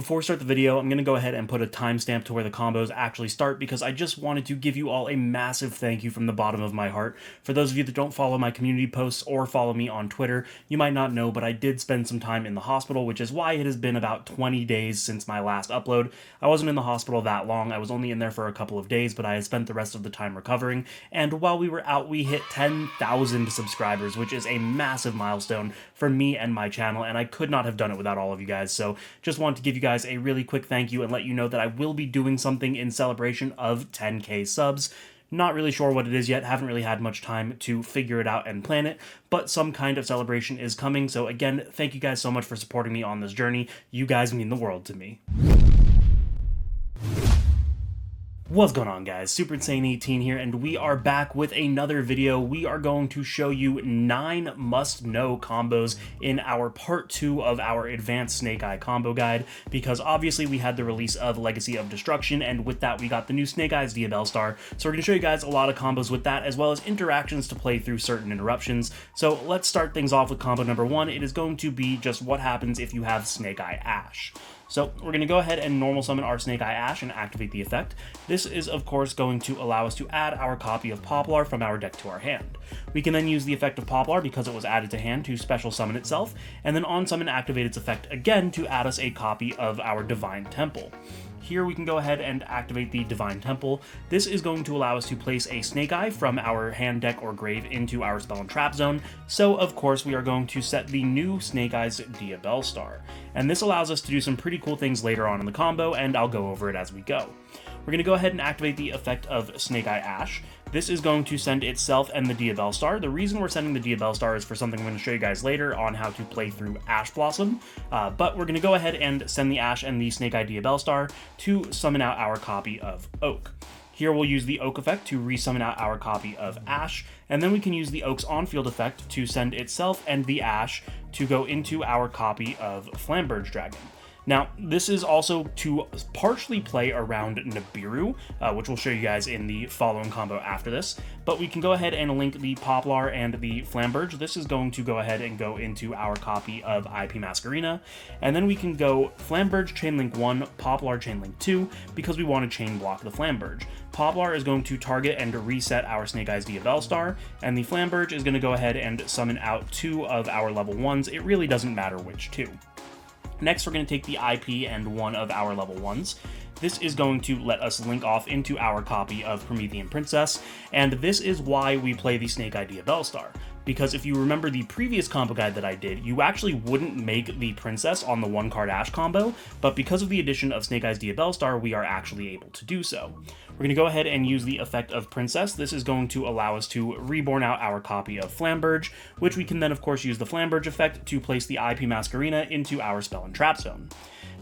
Before we start the video, I'm going to go ahead and put a timestamp to where the combos actually start because I just wanted to give you all a massive thank you from the bottom of my heart. For those of you that don't follow my community posts or follow me on Twitter, you might not know, but I did spend some time in the hospital, which is why it has been about 20 days since my last upload. I wasn't in the hospital that long, I was only in there for a couple of days, but I had spent the rest of the time recovering, and while we were out, we hit 10,000 subscribers, which is a massive milestone for me and my channel, and I could not have done it without all of you guys, so just wanted to give you guys a really quick thank you and let you know that I will be doing something in celebration of 10k subs. Not really sure what it is yet, haven't really had much time to figure it out and plan it, but some kind of celebration is coming, so again, thank you guys so much for supporting me on this journey. You guys mean the world to me. What's going on, guys? Super Insane 18 here, and we are back with another video. We are going to show you 9 must-know combos in our part 2 of our Advanced Snake Eye combo guide, because obviously we had the release of Legacy of Destruction, and with that we got the new Snake Eyes Diabellstar, so we're going to show you guys a lot of combos with that, as well as interactions to play through certain interruptions. So let's start things off with combo number 1. It is going to be just what happens if you have Snake Eye Ash. So we're going to go ahead and normal summon our Snake Eye Ash and activate the effect. This is of course going to allow us to add our copy of Poplar from our deck to our hand. We can then use the effect of Poplar because it was added to hand to special summon itself, and then on summon activate its effect again to add us a copy of our Divine Temple. Here we can go ahead and activate the Divine Temple. This is going to allow us to place a Snake Eye from our hand deck or grave into our spell and trap zone, so of course we are going to set the new Snake Eyes Diabellstar. And this allows us to do some pretty cool things later on in the combo, and I'll go over it as we go. We're going to go ahead and activate the effect of Snake Eye Ash. This is going to send itself and the Diabellstar. The reason we're sending the Diabellstar is for something I'm going to show you guys later on how to play through Ash Blossom, but we're going to go ahead and send the Ash and the Snake Eye Diabellstar to summon out our copy of Oak. Here we'll use the Oak effect to resummon out our copy of Ash, and then we can use the Oak's on-field effect to send itself and the Ash to go into our copy of Flamberge Dragon. Now, this is also to partially play around Nibiru, which we'll show you guys in the following combo after this, but we can go ahead and link the Poplar and the Flamberge. This is going to go ahead and go into our copy of IP Masquerena, and then we can go Flamberge Chainlink 1, Poplar Chainlink 2, because we want to chain block the Flamberge. Poplar is going to target and reset our Snake Eyes Diabellstar, and the Flamberge is going to go ahead and summon out 2 of our level 1s. It really doesn't matter which 2. Next, we're going to take the IP and 1 of our level 1s. This is going to let us link off into our copy of Promethean Princess, and this is why we play the Snake Eye Diabellstar. Because if you remember the previous combo guide that I did, you actually wouldn't make the Princess on the 1-card Ash combo, but because of the addition of Snake Eyes Diabellstar, we are actually able to do so. We're going to go ahead and use the effect of Princess. This is going to allow us to reborn out our copy of Flamberge, which we can then of course use the Flamberge effect to place the IP Masquerena into our spell and trap zone.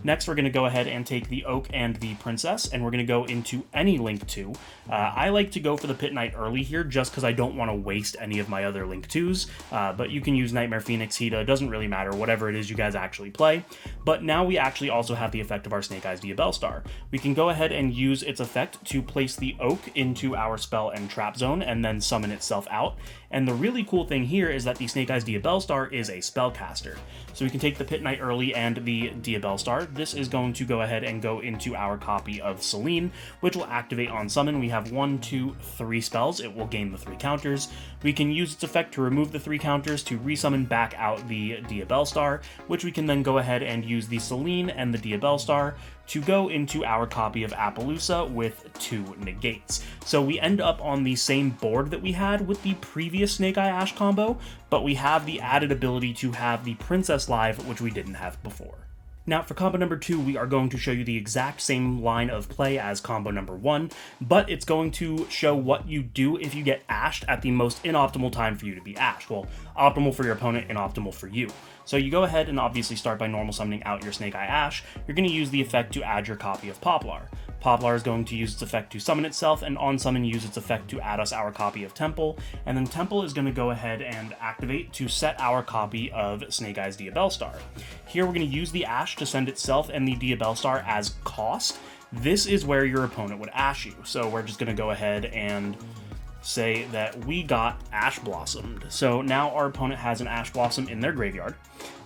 Next, we're going to go ahead and take the Oak and the Princess, and we're going to go into any Link 2. I like to go for the Pitknight early here, just because I don't want to waste any of my other Link 2s, but you can use Nightmare Phoenix, Hida, it doesn't really matter, whatever it is you guys actually play. But now we actually also have the effect of our Snake Eyes Diabellstar. We can go ahead and use its effect to place the Oak into our spell and trap zone, and then summon itself out. And the really cool thing here is that the Snake Eyes Diabellstar is a spellcaster. So we can take the Pitknight early and the Diabellstar. This is going to go ahead and go into our copy of Selene, which will activate on summon. We have 1, 2, 3 spells. It will gain the 3 counters. We can use its effect to remove the 3 counters to resummon back out the Diabellstar, which we can then go ahead and use the Selene and the Diabellstar to go into our copy of Appaloosa with 2 negates. So we end up on the same board that we had with the previous Snake Eye Ash combo, but we have the added ability to have the Princess live, which we didn't have before. Now, for combo number 2, we are going to show you the exact same line of play as combo number 1, but it's going to show what you do if you get ashed at the most inoptimal time for you to be ashed. Well, optimal for your opponent and optimal for you. So you go ahead and obviously start by normal summoning out your Snake Eye Ash. You're going to use the effect to add your copy of Poplar. Poplar is going to use its effect to summon itself, and on summon use its effect to add us our copy of Temple, and then Temple is going to go ahead and activate to set our copy of Snake Eyes Diabellstar. Here we're going to use the Ash to send itself and the Diabellstar as cost. This is where your opponent would ash you, so we're just going to go ahead and say that we got Ash Blossomed. So now our opponent has an Ash Blossom in their graveyard.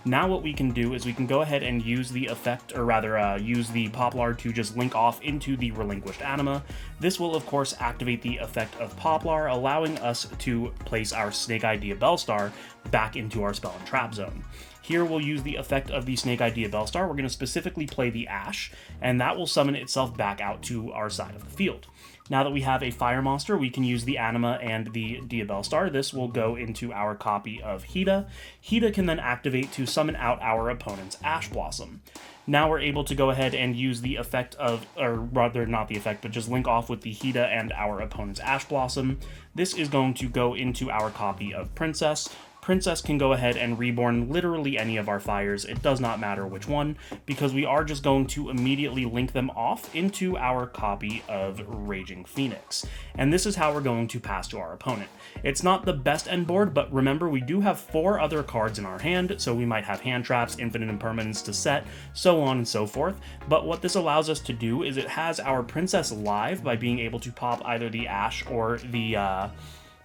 Now what we can do is we can go ahead and use the effect, or rather use the Poplar to just link off into the Relinquished Anima. This will of course activate the effect of Poplar, allowing us to place our Snake-Eye Diabellstar back into our spell and trap zone. Here we'll use the effect of the Snake-Eye Diabellstar. We're going to specifically play the Ash, and that will summon itself back out to our side of the field. Now that we have a fire monster, we can use the Anima and the Diabellstar. This will go into our copy of Hida. Hida can then activate to summon out our opponent's Ash Blossom. Now we're able to go ahead and use the effect of, or rather not the effect, but just link off with the Hida and our opponent's Ash Blossom. This is going to go into our copy of Princess. Princess can go ahead and reborn literally any of our fires. It does not matter which one, because we are just going to immediately link them off into our copy of Raging Phoenix. And this is how we're going to pass to our opponent. It's not the best end board, but remember we do have 4 other cards in our hand, so we might have hand traps, infinite impermanence to set, so on and so forth. But what this allows us to do is it has our Princess live by being able to pop either the Ash or the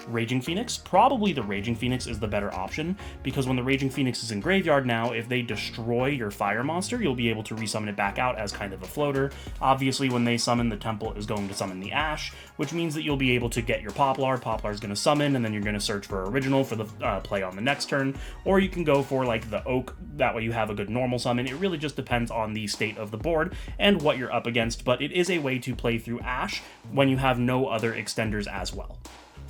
Raging Phoenix. Probably the Raging Phoenix is the better option, because when the Raging Phoenix is in graveyard now, if they destroy your fire monster, you'll be able to resummon it back out as kind of a floater. Obviously, when they summon, the Temple is going to summon the Ash, which means that you'll be able to get your Poplar. Poplar is going to summon, and then you're going to search for original for the play on the next turn, or you can go for like the Oak. That way you have a good normal summon. It really just depends on the state of the board and what you're up against, but it is a way to play through Ash when you have no other extenders as well.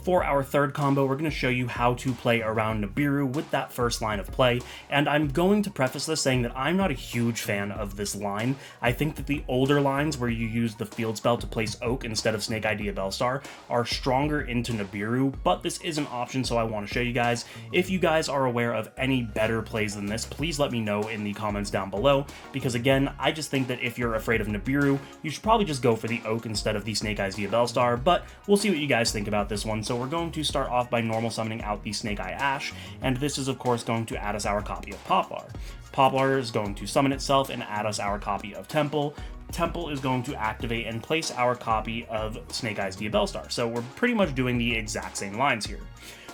For our third combo, we're going to show you how to play around Nibiru with that first line of play, and I'm going to preface this saying that I'm not a huge fan of this line. I think that the older lines where you use the field spell to place Oak instead of Snake-Eye Diabellstar are stronger into Nibiru, but this is an option, so I want to show you guys. If you guys are aware of any better plays than this, please let me know in the comments down below, because again, I just think that if you're afraid of Nibiru, you should probably just go for the Oak instead of the Snake-Eye Diabellstar, but we'll see what you guys think about this one. So we're going to start off by normal summoning out the Snake-Eye Ash, and this is of course going to add us our copy of Poplar. Poplar is going to summon itself and add us our copy of Temple. Temple is going to activate and place our copy of Snake-Eye's Diabellstar. So we're pretty much doing the exact same lines here.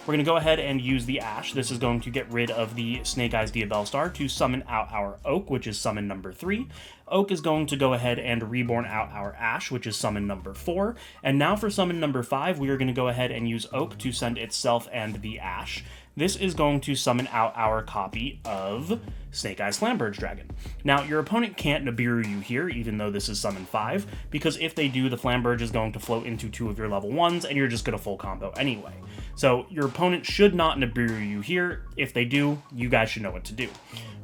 We're going to go ahead and use the Ash. This is going to get rid of the Snake-Eye's Diabellstar to summon out our Oak, which is summon number 3. Oak is going to go ahead and reborn out our Ash, which is summon number 4. And now for summon number 5, we are going to go ahead and use Oak to send itself and the Ash. This is going to summon out our copy of Snake-Eye Slamberge Dragon. Now, your opponent can't Nibiru you here, even though this is summon 5, because if they do, the Flamberge is going to float into 2 of your level 1s, and you're just going to full combo anyway. So your opponent should not Nibiru you here. If they do, you guys should know what to do.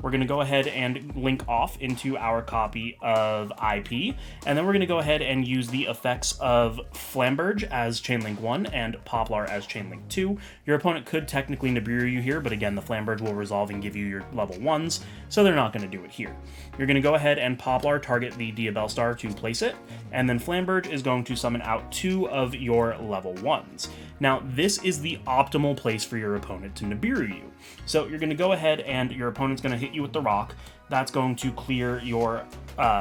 We're going to go ahead and link off into our copy of IP, and then we're going to go ahead and use the effects of Flamberge as Chainlink 1 and Poplar as Chainlink 2. Your opponent could technically Nibiru you here, but again, the Flamberge will resolve and give you your level 1s, so they're not going to do it here. You're going to go ahead and Poplar target the Diabellstar to place it, and then Flamberge is going to summon out 2 of your level 1s. Now, this is the optimal place for your opponent to Nibiru you. So you're going to go ahead and your opponent's going to hit you with the rock. That's going to clear your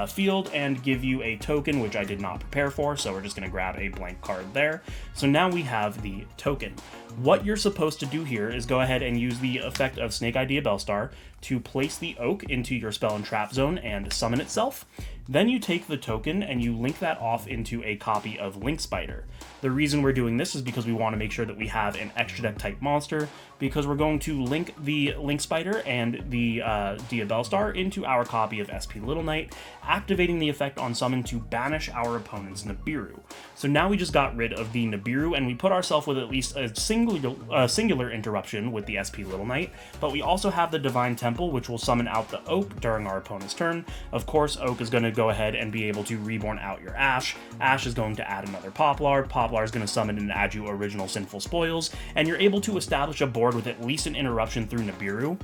field and give you a token, which I did not prepare for, so we're just going to grab a blank card there. So now we have the token. What you're supposed to do here is go ahead and use the effect of Snake-Eye Diabellstar to place the Oak into your spell and trap zone and summon itself. Then you take the token and you link that off into a copy of Link Spider. The reason we're doing this is because we want to make sure that we have an extra deck type monster, because we're going to link the Link Spider and the Diabellstar into our copy of SP Little Knight, activating the effect on summon to banish our opponent's Nibiru. So now we just got rid of the Nibiru, and we put ourselves with at least a singular interruption with the SP Little Knight, but we also have the Divine Temple, which will summon out the Oak during our opponent's turn. Of course, Oak is going to go ahead and be able to reborn out your Ash. Ash is going to add another Poplar. Poplar is going to summon and add you original Sinful Spoils, and you're able to establish a board with at least an interruption through Nibiru.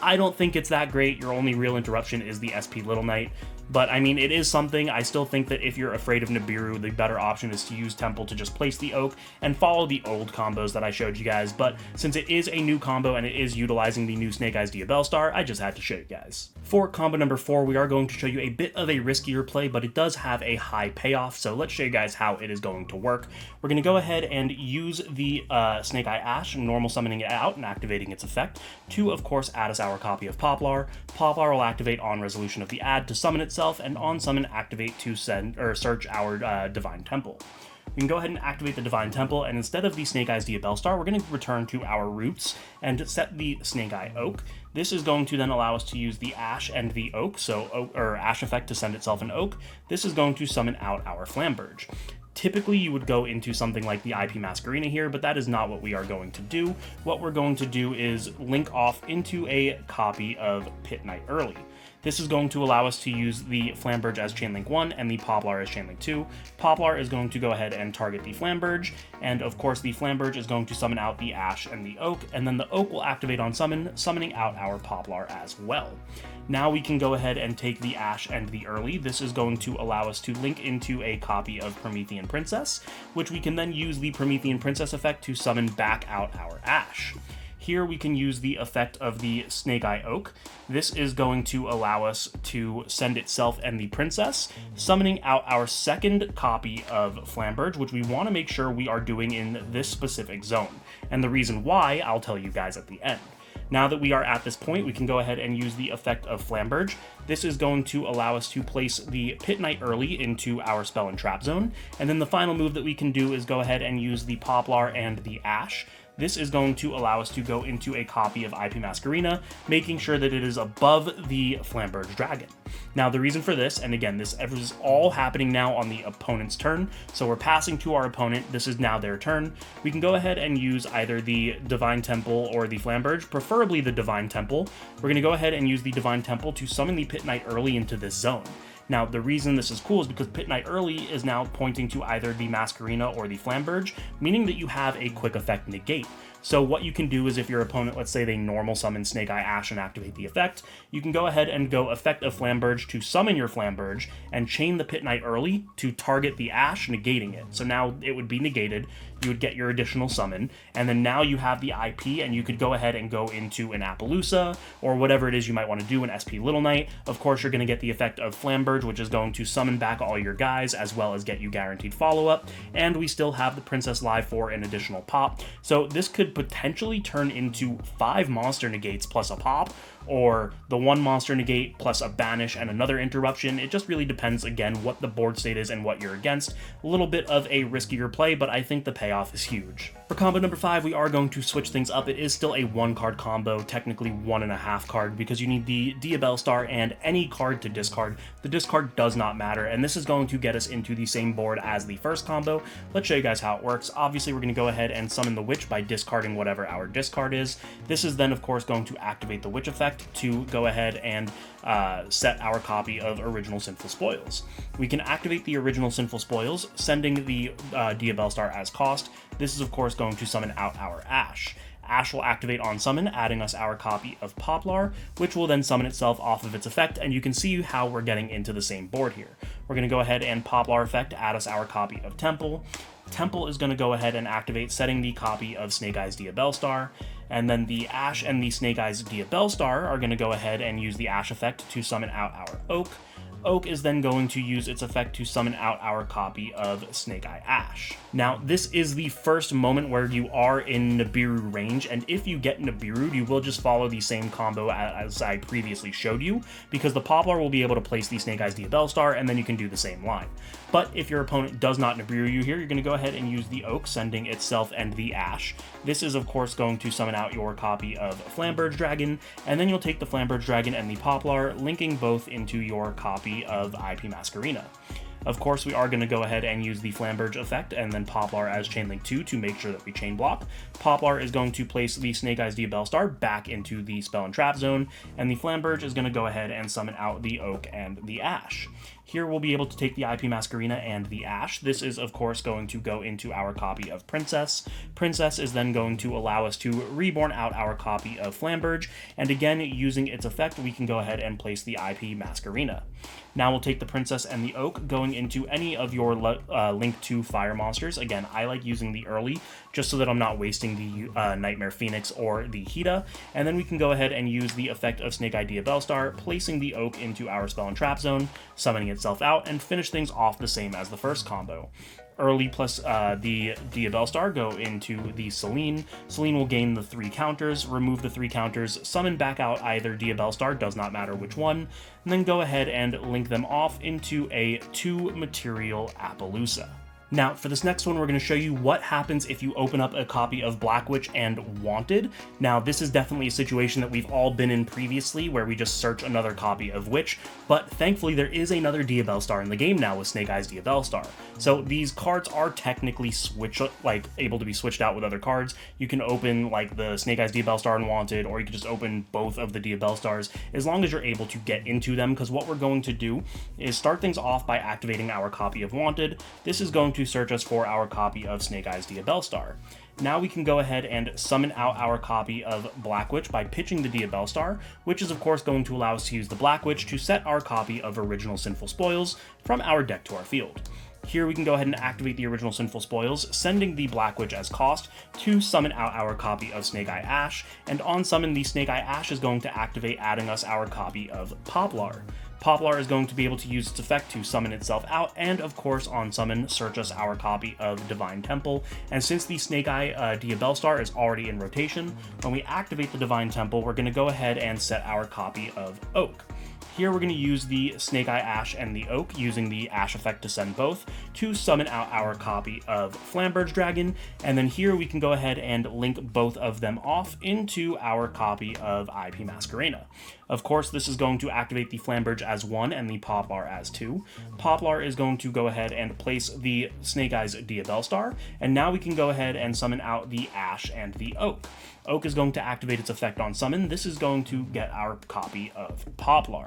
I don't think it's that great. Your only real interruption is the SP Little Knight. But I mean, it is something. I still think that if you're afraid of Nibiru, the better option is to use Temple to just place the Oak and follow the old combos that I showed you guys. But since it is a new combo and it is utilizing the new Snake Eyes Diabellstar, I just had to show you guys. For combo number 4, we are going to show you a bit of a riskier play, but it does have a high payoff. So let's show you guys how it is going to work. We're going to go ahead and use the Snake Eye Ash, normal summoning it out and activating its effect to, of course, add us our copy of Poplar. Poplar will activate on resolution of the ad to summon itself, and on summon activate to send or search our Divine Temple. We can go ahead and activate the Divine Temple, and instead of the Snake Eyes Diabellstar, we're going to return to our roots and set the Snake Eye Oak. This is going to then allow us to use the Ash and the Oak, or Ash effect to send itself an Oak. This is going to summon out our Flamberge. Typically, you would go into something like the IP Masquerena here, but that is not what we are going to do. What we're going to do is link off into a copy of Pitknight early. This is going to allow us to use the Flamberge as Chainlink 1 and the Poplar as Chainlink 2. Poplar is going to go ahead and target the Flamberge, and of course the Flamberge is going to summon out the Ash and the Oak, and then the Oak will activate on summon, summoning out our Poplar as well. Now we can go ahead and take the Ash and the early. This is going to allow us to link into a copy of Promethean Princess, which we can then use the Promethean Princess effect to summon back out our Ash. Here we can use the effect of the Snake Eye Oak. This is going to allow us to send itself and the Princess, summoning out our second copy of Flamberge, which we want to make sure we are doing in this specific zone. And the reason why, I'll tell you guys at the end. Now that we are at this point, we can go ahead and use the effect of Flamberge. This is going to allow us to place the Pitknight early into our spell and trap zone. And then the final move that we can do is go ahead and use the Poplar and the Ash. This is going to allow us to go into a copy of IP Masquerena, making sure that it is above the Flamberge Dragon. Now, the reason for this, and again, this is all happening now on the opponent's turn, so we're passing to our opponent. This is now their turn. We can go ahead and use either the Divine Temple or the Flamberge, preferably the Divine Temple. We're going to go ahead and use the Divine Temple to summon the Pitknight early into this zone. Now, the reason this is cool is because Pitknight early is now pointing to either the Masquerena or the Flamberge, meaning that you have a quick effect negate. So what you can do is if your opponent, let's say they normal summon Snake Eye Ash and activate the effect, you can go ahead and go effect of Flamberge to summon your Flamberge and chain the Pitknight early to target the Ash, negating it. So now it would be negated, you would get your additional summon, and then now you have the IP and you could go ahead and go into an Appaloosa or whatever it is you might want to do, an SP Little Knight. Of course, you're going to get the effect of Flamberge, which is going to summon back all your guys as well as get you guaranteed follow-up, and we still have the Princess live for an additional pop. So this could potentially turn into 5 monster negates plus a pop, or the 1 monster negate plus a banish and another interruption. It just really depends, again, what the board state is and what you're against. A little bit of a riskier play, but I think the payoff is huge. For combo number 5, we are going to switch things up. It is still a 1-card combo, technically 1.5 card, because you need the Diabellstar and any card to discard. The discard does not matter, and this is going to get us into the same board as the first combo. Let's show you guys how it works. Obviously, we're going to go ahead and summon the Witch by discarding whatever our discard is. This is then, of course, going to activate the Witch effect to go ahead and set our copy of Original Sinful Spoils. We can activate the Original Sinful Spoils, sending the Diabellstar as cost. This is, of course, going to summon out our Ash. Ash will activate on summon, adding us our copy of Poplar, which will then summon itself off of its effect, and you can see how we're getting into the same board here. We're going to go ahead and Poplar effect, add us our copy of Temple. Temple is going to go ahead and activate, setting the copy of Snake Eyes Diabellstar, and then the Ash and the Snake Eyes Diabellstar are going to go ahead and use the Ash effect to summon out our Oak. Oak is then going to use its effect to summon out our copy of Snake Eye Ash. Now, this is the first moment where you are in Nibiru range, and if you get Nibiru, you will just follow the same combo as I previously showed you, because the Poplar will be able to place the Snake Eyes Diabellstar, and then you can do the same line. But if your opponent does not Nibiru you here, you're going to go ahead and use the Oak, sending itself and the Ash. This is, of course, going to summon out your copy of Flamberge Dragon, and then you'll take the Flamberge Dragon and the Poplar, linking both into your copy of IP Masquerena. Of course, we are going to go ahead and use the Flamberge effect and then Poplar as Chainlink 2 to make sure that we chain block. Poplar is going to place the Snake Eyes Diabellstar back into the spell and trap zone, and the Flamberge is going to go ahead and summon out the Oak and the Ash. Here we'll be able to take the IP Masquerena and the Ash. This is, of course, going to go into our copy of Princess. Princess is then going to allow us to reborn out our copy of Flamberge, and again, using its effect, we can go ahead and place the IP Masquerena. Now we'll take the Princess and the Oak, going into any of your Link 2 fire monsters. Again, I like using the early, just so that I'm not wasting the Nightmare Phoenix or the Hida, and then we can go ahead and use the effect of Snake Eye Diabellstar, placing the Oak into our spell and trap zone, summoning itself out, and finish things off the same as the first combo. Early plus the Diabellstar go into the Celine. Celine will gain the 3 counters, remove the 3 counters, summon back out either Diabellstar, does not matter which one, and then go ahead and link them off into a 2-material Appaloosa. Now, for this next one, we're going to show you what happens if you open up a copy of Black Witch and Wanted. Now, this is definitely a situation that we've all been in previously, where we just search another copy of Witch, but thankfully there is another Diabellstar in the game now with Snake Eyes Diabellstar. So these cards are technically able to be switched out with other cards. You can open like the Snake Eyes Diabellstar and Wanted, or you can just open both of the Diabellstars, as long as you're able to get into them, because what we're going to do is start things off by activating our copy of Wanted. This is going to search us for our copy of Snake Eyes Diabellstar. Now we can go ahead and summon out our copy of Black Witch by pitching the Diabellstar, which is of course going to allow us to use the Black Witch to set our copy of original Sinful Spoils from our deck to our field. Here we can go ahead and activate the original Sinful Spoils, sending the Black Witch as cost to summon out our copy of Snake Eye Ash, and on summon, the Snake Eye Ash is going to activate, adding us our copy of Poplar. Poplar is going to be able to use its effect to summon itself out, and of course on summon, search us our copy of Divine Temple. And since the Snake Eye Diabellstar is already in rotation, when we activate the Divine Temple, we're going to go ahead and set our copy of Oak. Here we're going to use the Snake Eye Ash and the Oak, using the Ash effect to send both, to summon out our copy of Flamberge Dragon, and then here we can go ahead and link both of them off into our copy of IP Masquerena. Of course, this is going to activate the Flamberge as 1 and the Poplar as 2. Poplar is going to go ahead and place the Snake Eyes Diabellstar, and now we can go ahead and summon out the Ash and the Oak. Oak is going to activate its effect on summon. This is going to get our copy of Poplar.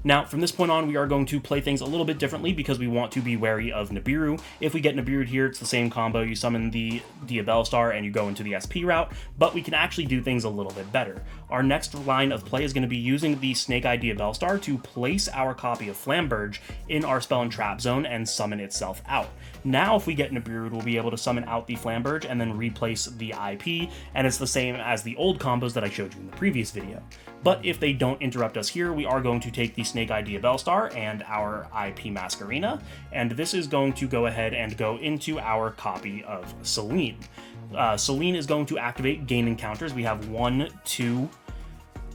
Now, from this point on, we are going to play things a little bit differently because we want to be wary of Nibiru. If we get Nibiru'd here, it's the same combo. You summon the Diabellstar and you go into the SP route, but we can actually do things a little bit better. Our next line of play is going to be using the Snake Eye Diabellstar to place our copy of Flamberge in our spell and trap zone and summon itself out. Now, if we get Nibiru'd, we'll be able to summon out the Flamberge and then replace the IP, and it's the same as the old combos that I showed you in the previous video. But if they don't interrupt us here, we are going to take the Snake Eye Diabellstar and our IP Masquerena, and this is going to go ahead and go into our copy of Celine. Celine is going to activate, gain encounters. We have 1, 2,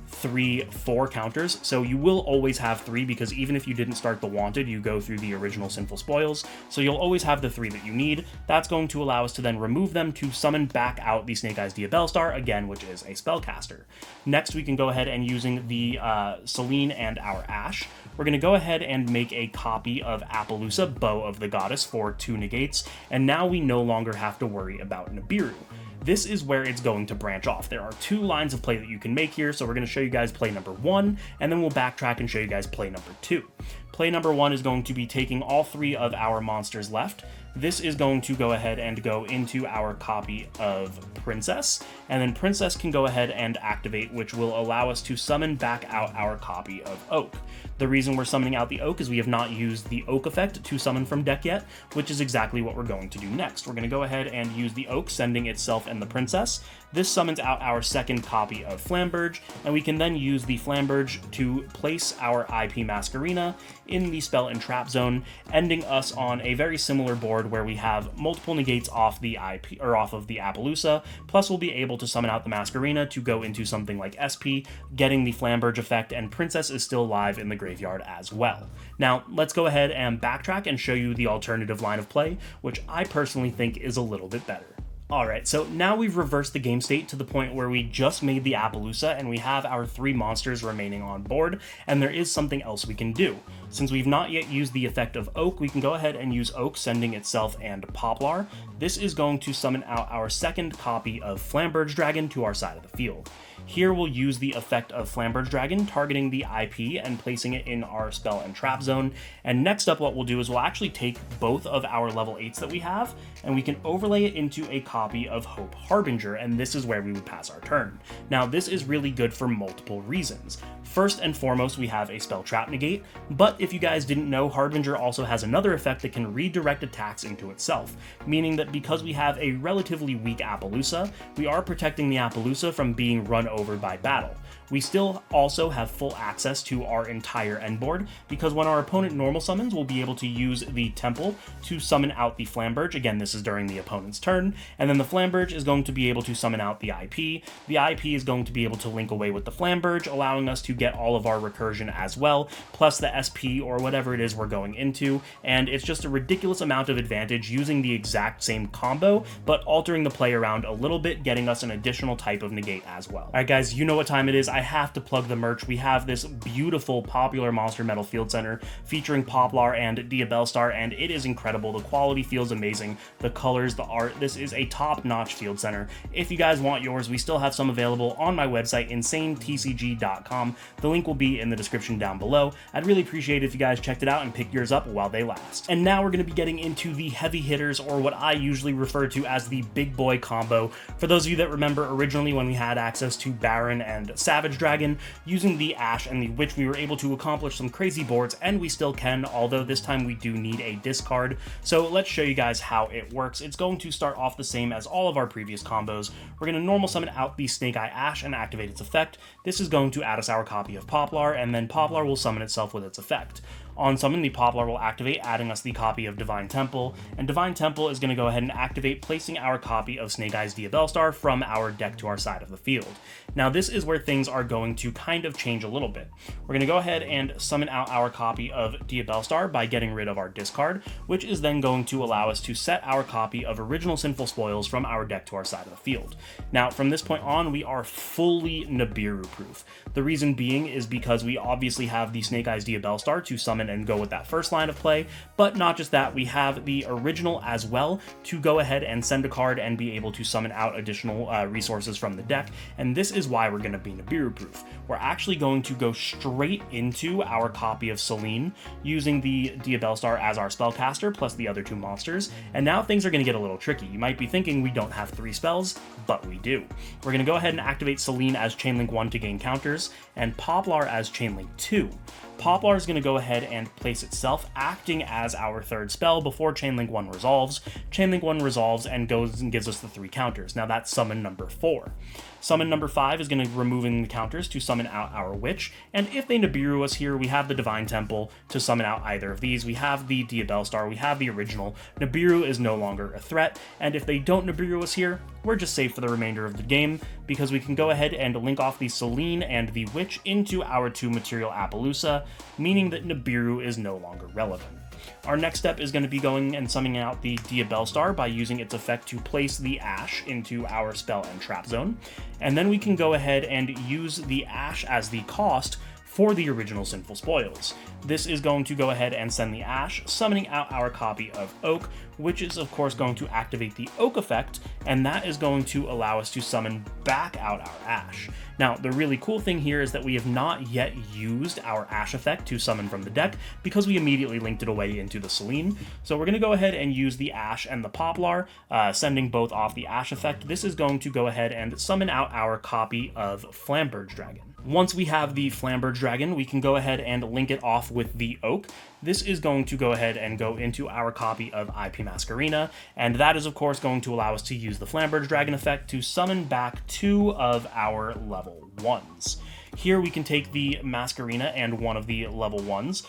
3, 4 counters, so you will always have 3 because even if you didn't start the Wanted, you go through the original Sinful Spoils, so you'll always have the 3 that you need. That's going to allow us to then remove them to summon back out the Snake Eyes Diabellstar, again, which is a spellcaster. Next, we can go ahead and using the Celine and our Ash, we're going to go ahead and make a copy of Appaloosa, Bow of the Goddess, for 2 negates, and now we no longer have to worry about Nibiru. This is where it's going to branch off. There are 2 lines of play that you can make here, so we're going to show you guys play number 1, and then we'll backtrack and show you guys play number 2. Play number 1 is going to be taking all 3 of our monsters left. This is going to go ahead and go into our copy of Princess, and then Princess can go ahead and activate, which will allow us to summon back out our copy of Oak. The reason we're summoning out the Oak is we have not used the Oak effect to summon from deck yet, which is exactly what we're going to do next. We're going to go ahead and use the Oak, sending itself and the Princess. This summons out our second copy of Flamberge, and we can then use the Flamberge to place our IP Masquerena in the spell and trap zone, ending us on a very similar board where we have multiple negates off the IP or off of the Appaloosa, plus we'll be able to summon out the Masquerena to go into something like SP, getting the Flamberge effect, and Princess is still live in the graveyard as well. Now, let's go ahead and backtrack and show you the alternative line of play, which I personally think is a little bit better. Alright, so now we've reversed the game state to the point where we just made the Appaloosa and we have our 3 monsters remaining on board, and there is something else we can do. Since we've not yet used the effect of Oak, we can go ahead and use Oak, sending itself and Poplar. This is going to summon out our second copy of Flamberge Dragon to our side of the field. Here we'll use the effect of Flamberge Dragon, targeting the IP and placing it in our spell and trap zone. And next up, what we'll do is we'll actually take both of our level 8s that we have, and we can overlay it into a copy of Hope Harbinger, and this is where we would pass our turn. Now, this is really good for multiple reasons. First and foremost, we have a spell trap negate, but if you guys didn't know, Harbinger also has another effect that can redirect attacks into itself, meaning that because we have a relatively weak Appaloosa, we are protecting the Appaloosa from being run over by battle. We still also have full access to our entire end board, because when our opponent normal summons, we'll be able to use the Temple to summon out the Flamberge. Again, this is during the opponent's turn, and then the Flamberge is going to be able to summon out the IP. The IP is going to be able to link away with the Flamberge, allowing us to get all of our recursion as well, plus the SP or whatever it is we're going into, and it's just a ridiculous amount of advantage using the exact same combo, but altering the play around a little bit, getting us an additional type of negate as well. Alright guys, you know what time it is. I have to plug the merch. We have this beautiful popular Monster Metal Field Center featuring Poplar and Diabellstar, and it is incredible. The quality feels amazing. The colors, the art, this is a top-notch Field Center. If you guys want yours, we still have some available on my website, insanetcg.com. The link will be in the description down below. I'd really appreciate it if you guys checked it out and picked yours up while they last. And now we're going to be getting into the heavy hitters, or what I usually refer to as the big boy combo. For those of you that remember originally when we had access to Baron and Savage Dragon, using the Ash and the Witch, we were able to accomplish some crazy boards, and we still can, although this time we do need a discard. So let's show you guys how it works. It's going to start off the same as all of our previous combos. We're going to normal summon out the Snake Eye Ash and activate its effect. This is going to add us our copy of Poplar, and then Poplar will summon itself with its effect. On summon, the Poplar will activate, adding us the copy of Divine Temple, and Divine Temple is going to go ahead and activate, placing our copy of Snake Eye's Diabellstar from our deck to our side of the field. Now this is where things are going to kind of change a little bit. We're going to go ahead and summon out our copy of Diabellstar by getting rid of our discard, which is then going to allow us to set our copy of original Sinful Spoils from our deck to our side of the field. Now from this point on, we are fully Nibiru proof. The reason being is because we obviously have the Snake Eyes Diabellstar to summon and go with that first line of play, but not just that, we have the original as well to go ahead and send a card and be able to summon out additional resources from the deck, and this is why we're going to be Nibiru proof. We're actually going to go straight into our copy of Selene, using the Diabellstar as our spellcaster plus the other two monsters, and now things are going to get a little tricky. You might be thinking we don't have 3 spells, but we do. We're going to go ahead and activate Selene as Chainlink 1 to gain counters, and Poplar as Chainlink 2. Poplar is going to go ahead and place itself, acting as our third spell before Chainlink 1 resolves. Chainlink 1 resolves and goes and gives us the 3 counters. Now that's summon number 4. Summon number 5 is going to removing the counters to summon out our Witch, and if they Nibiru us here, we have the Divine Temple to summon out either of these. We have the Diabellstar, we have the original. Nibiru is no longer a threat, and if they don't Nibiru us here, we're just safe for the remainder of the game, because we can go ahead and link off the Selene and the Witch into our 2-material Appaloosa, meaning that Nibiru is no longer relevant. Our next step is going to be going and summoning out the Diabellstar by using its effect to place the Ash into our spell and trap zone, and then we can go ahead and use the Ash as the cost for the original Sinful Spoils. This is going to go ahead and send the Ash, summoning out our copy of Oak, which is of course going to activate the Oak effect, and that is going to allow us to summon back out our Ash. Now, the really cool thing here is that we have not yet used our Ash effect to summon from the deck, because we immediately linked it away into the Selene. So we're going to go ahead and use the Ash and the Poplar, sending both off the Ash effect. This is going to go ahead and summon out our copy of Flamberge Dragon. Once we have the Flamberge Dragon, we can go ahead and link it off with the Oak. This is going to go ahead and go into our copy of IP Masquerena, and that is of course going to allow us to use the Flamberge Dragon effect to summon back 2 of our level 1s. Here we can take the Masquerena and one of the level 1s,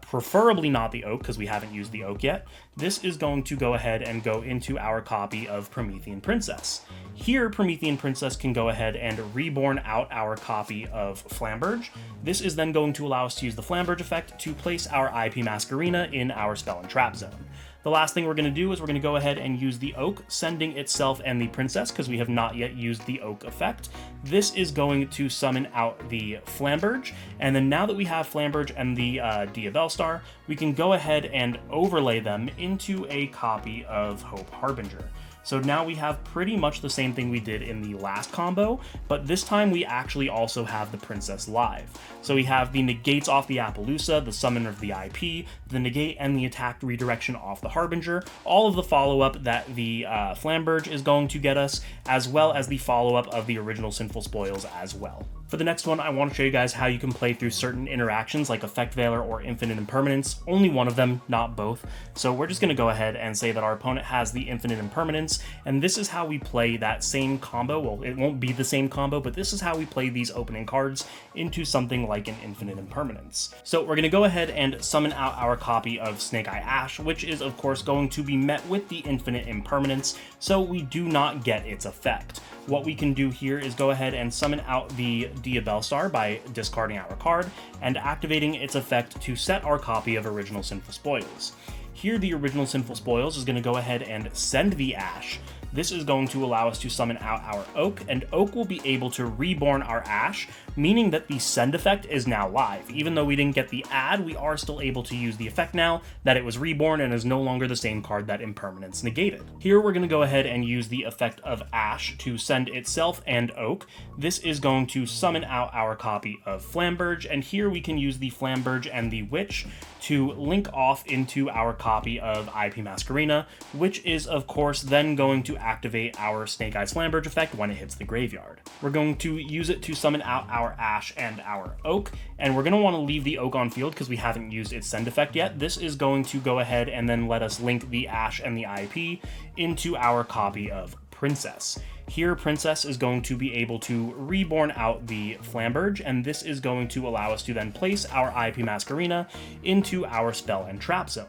preferably not the Oak because we haven't used the Oak yet. This is going to go ahead and go into our copy of Promethean Princess. Here, Promethean Princess can go ahead and reborn out our copy of Flamberge. This is then going to allow us to use the Flamberge effect to place our IP Masquerena in our spell and trap zone. The last thing we're going to do is we're going to go ahead and use the Oak, sending itself and the Princess, because we have not yet used the Oak effect. This is going to summon out the Flamberge, and then now that we have Flamberge and the Diabellstar, we can go ahead and overlay them into a copy of Hope Harbinger. So now we have pretty much the same thing we did in the last combo, but this time we actually also have the Princess live. So we have the negates off the Appaloosa, the summon of the IP, the negate and the attack redirection off the Harbinger, all of the follow-up that the Flamberge is going to get us, as well as the follow-up of the original Sinful spoils as well. For the next one, I want to show you guys how you can play through certain interactions like Effect Veiler or Infinite Impermanence, only one of them, not both. So we're just going to go ahead and say that our opponent has the Infinite Impermanence, and this is how we play that same combo. Well, it won't be the same combo, but this is how we play these opening cards into something like an Infinite Impermanence. So we're going to go ahead and summon out our copy of Snake Eye Ash, which is of course going to be met with the Infinite Impermanence, so we do not get its effect. What we can do here is go ahead and summon out the Diabellstar by discarding our card and activating its effect to set our copy of original Sinful Spoils. Here the original Sinful Spoils is going to go ahead and send the Ash. This is going to allow us to summon out our Oak, and Oak will be able to reborn our Ash, meaning that the send effect is now live. Even though we didn't get the add, we are still able to use the effect now that it was reborn and is no longer the same card that Impermanence negated. Here we're going to go ahead and use the effect of Ash to send itself and Oak. This is going to summon out our copy of Flamberge, and here we can use the Flamberge and the Witch to link off into our copy of IP Masquerena, which is of course then going to activate our Snake Eyes Flamberge effect when it hits the graveyard. We're going to use it to summon out our Ash and our Oak, and we're going to want to leave the Oak on field because we haven't used its send effect yet. This is going to go ahead and then let us link the Ash and the IP into our copy of Princess. Here, Princess is going to be able to reborn out the Flamberge, and this is going to allow us to then place our IP Masquerena into our spell and trap zone.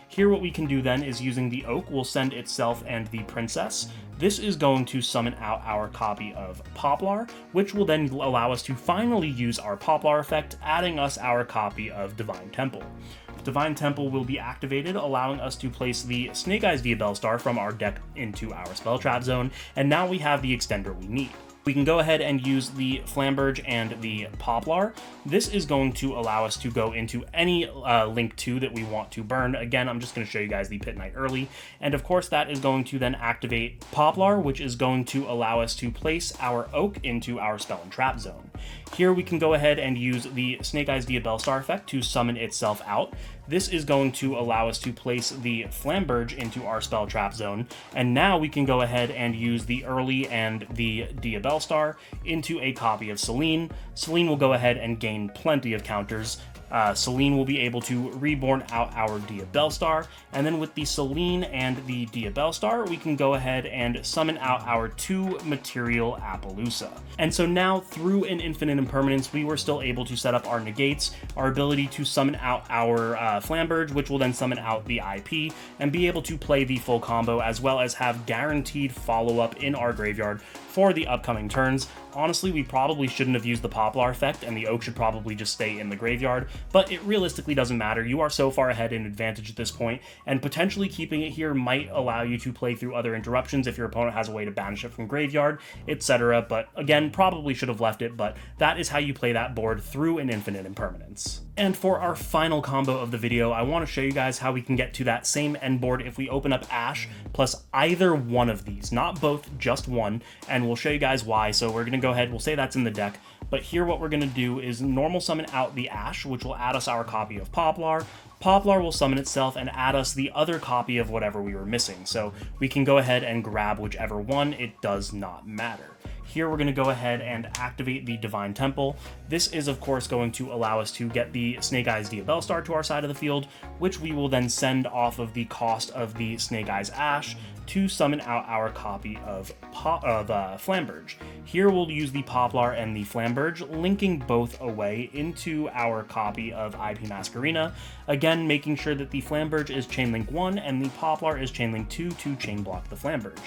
Here what we can do then is using the Oak will send itself and the Princess. This is going to summon out our copy of Poplar, which will then allow us to finally use our Poplar effect, adding us our copy of Divine Temple. Divine Temple will be activated, allowing us to place the Snake Eyes Diabellstar from our deck into our spell trap zone, and now we have the extender we need. We can go ahead and use the Flamberge and the Poplar. This is going to allow us to go into any Link 2 that we want to burn. Again, I'm just going to show you guys the Pitknight early. And of course, that is going to then activate Poplar, which is going to allow us to place our Oak into our spell and trap zone. Here we can go ahead and use the Snake Eyes Diabellstar effect to summon itself out. This is going to allow us to place the Flamberge into our spell trap zone, and now we can go ahead and use the early and the Diabellstar into a copy of Selene. Selene will go ahead and gain plenty of counters. Selene will be able to reborn out our Diabellstar, and then with the Selene and the Diabellstar, we can go ahead and summon out our 2 material Appaloosa. And so now, through an Infinite Impermanence, we were still able to set up our negates, our ability to summon out our Flamberge, which will then summon out the IP, and be able to play the full combo, as well as have guaranteed follow-up in our graveyard for the upcoming turns. Honestly, we probably shouldn't have used the Poplar effect, and the Oak should probably just stay in the graveyard, but it realistically doesn't matter. You are so far ahead in advantage at this point, and potentially keeping it here might allow you to play through other interruptions if your opponent has a way to banish it from graveyard, etc. But again, probably should have left it, but that is how you play that board through an Infinite Impermanence. And for our final combo of the video, I want to show you guys how we can get to that same end board if we open up Ash plus either one of these, not both, just one, and we'll show you guys why. So we're going to go ahead, we'll say that's in the deck, but here what we're going to do is normal summon out the Ash, which will add us our copy of Poplar. Poplar will summon itself and add us the other copy of whatever we were missing, so we can go ahead and grab whichever one, it does not matter. Here we're going to go ahead and activate the Divine Temple. This is of course going to allow us to get the Snake Eyes Diabellstar to our side of the field, which we will then send off of the cost of the Snake Eyes Ash to summon out our copy of Flamberge. Here we'll use the Poplar and the Flamberge, linking both away into our copy of IP Masquerena, again making sure that the Flamberge is Chainlink 1 and the Poplar is Chainlink 2 to chain block the Flamberge.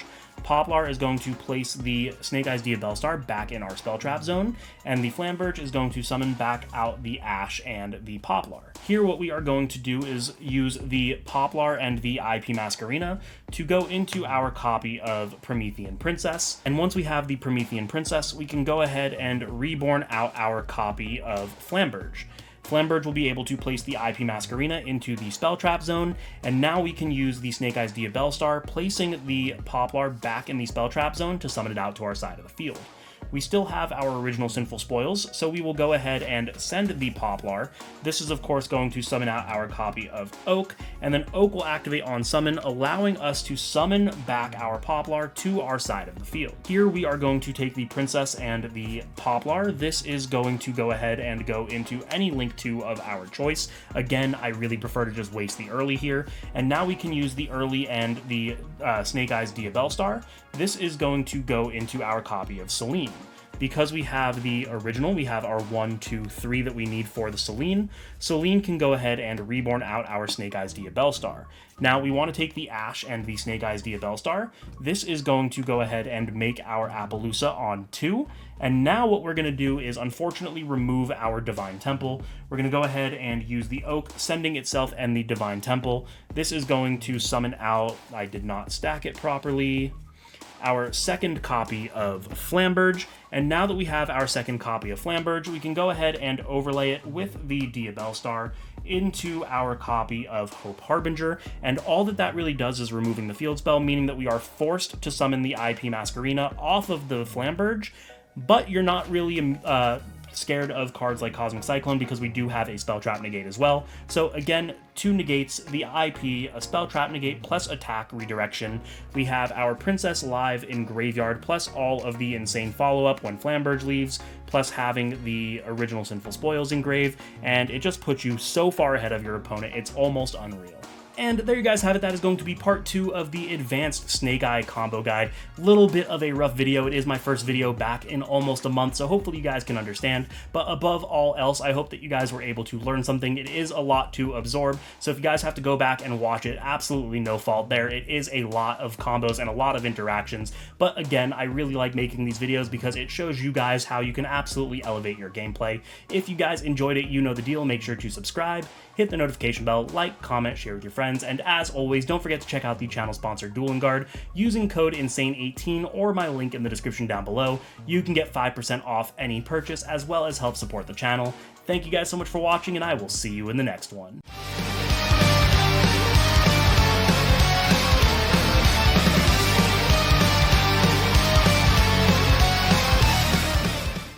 Poplar is going to place the Snake Eyes Diabellstar back in our spell trap zone, and the Flamberge is going to summon back out the Ash and the Poplar. Here what we are going to do is use the Poplar and the IP Masquerena to go into our copy of Promethean Princess, and once we have the Promethean Princess, we can go ahead and reborn out our copy of Flamberge. Flamberge will be able to place the IP Masquerena into the Spell Trap zone, and now we can use the Snake Eyes Diabellstar, placing the Poplar back in the Spell Trap zone to summon it out to our side of the field. We still have our original Sinful spoils, so we will go ahead and send the Poplar. This is of course going to summon out our copy of Oak, and then Oak will activate on summon, allowing us to summon back our Poplar to our side of the field. Here we are going to take the Princess and the Poplar. This is going to go ahead and go into any Link 2 of our choice. Again, I really prefer to just waste the early here, and now we can use the early and the Snake Eyes Diabellstar. This is going to go into our copy of Selene. Because we have the original, we have our 1, 2, 3 that we need for the Selene. Selene can go ahead and reborn out our Snake Eyes Diabellstar. Now we want to take the Ash and the Snake Eyes Diabellstar. This is going to go ahead and make our Appaloosa on 2. And now what we're going to do is unfortunately remove our Divine Temple. We're going to go ahead and use the Oak, sending itself and the Divine Temple. This is going to summon out, I did not stack it properly, our second copy of Flamberge, and now that we have our second copy of Flamberge, we can go ahead and overlay it with the Diabellstar into our copy of Hope Harbinger, and all that really does is removing the field spell, meaning that we are forced to summon the IP Masquerena off of the Flamberge, but you're not really scared of cards like Cosmic Cyclone because we do have a Spell Trap negate as well. So again, 2 negates, the IP, a Spell Trap negate plus attack redirection. We have our Princess live in Graveyard plus all of the insane follow-up when Flamberge leaves, plus having the original Sinful Spoils in grave, and it just puts you so far ahead of your opponent, it's almost unreal. And there you guys have it. That is going to be part 2 of the Advanced Snake Eye Combo Guide. Little bit of a rough video. It is my first video back in almost a month, so hopefully you guys can understand. But above all else, I hope that you guys were able to learn something. It is a lot to absorb, so if you guys have to go back and watch it, absolutely no fault there. It is a lot of combos and a lot of interactions. But again, I really like making these videos because it shows you guys how you can absolutely elevate your gameplay. If you guys enjoyed it, you know the deal. Make sure to subscribe, hit the notification bell, like, comment, share with your friends, and as always, don't forget to check out the channel sponsor Dueling Guard. Using code INSANE18 or my link in the description down below, you can get 5% off any purchase as well as help support the channel. Thank you guys so much for watching, and I will see you in the next one.